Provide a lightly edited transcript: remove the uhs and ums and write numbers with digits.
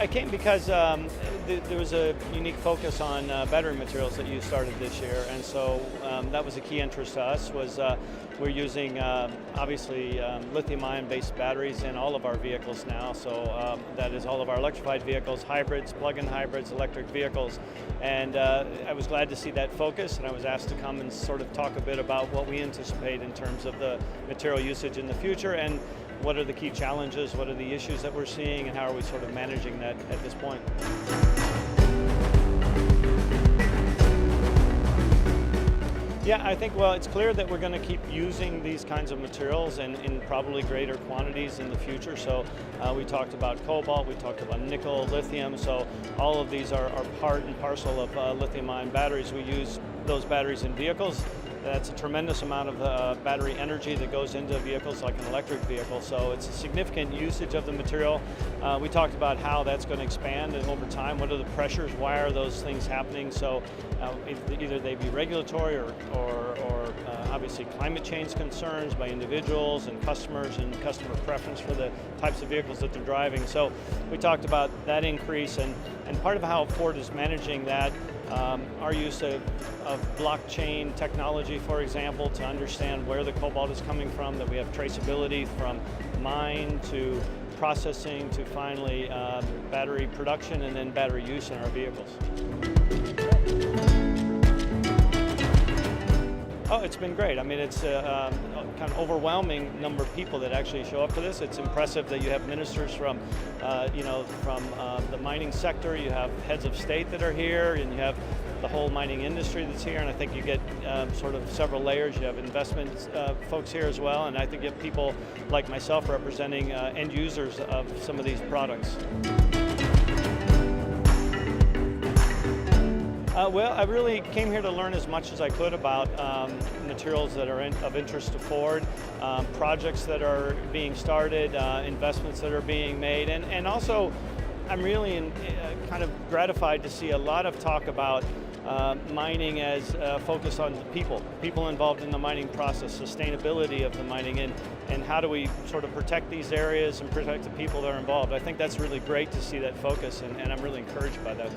I came because there was a unique focus on battery materials that you started this year, and so that was a key interest to us. We're using obviously lithium-ion based batteries in all of our vehicles now. So that is all of our electrified vehicles, hybrids, plug-in hybrids, electric vehicles, and I was glad to see that focus. And I was asked to come and sort of talk a bit about what we anticipate in terms of the material usage in the future, and what are the key challenges, what are the issues that we're seeing, and how are we sort of managing that at this point. Yeah, I think, well, it's clear that we're going to keep using these kinds of materials in probably greater quantities in the future. So we talked about cobalt, we talked about nickel, lithium, so all of these are part and parcel of lithium-ion batteries. We use those batteries in vehicles. That's a tremendous amount of battery energy that goes into vehicles like an electric vehicle, so it's a significant usage of the material. We talked about how that's going to expand over time. What are the pressures? Why are those things happening? So either they be regulatory or obviously climate change concerns by individuals and customer preference for the types of vehicles that they're driving. So we talked about that increase, and part of how Ford is managing that, our use of blockchain technology, for example, to understand where the cobalt is coming from, that we have traceability from mine to processing to finally battery production and then battery use in our vehicles. Oh, it's been great. I mean, it's a kind of overwhelming number of people that actually show up for this. It's impressive that you have ministers from, from the mining sector. You have heads of state that are here, and you have the whole mining industry that's here. And I think you get sort of several layers. You have investment folks here as well, and I think you have people like myself representing end users of some of these products. Well, I really came here to learn as much as I could about materials that are of interest to Ford, projects that are being started, investments that are being made, and also I'm really kind of gratified to see a lot of talk about mining as focus on people involved in the mining process, sustainability of the mining, and how do we sort of protect these areas and protect the people that are involved. I think that's really great to see that focus, and I'm really encouraged by that.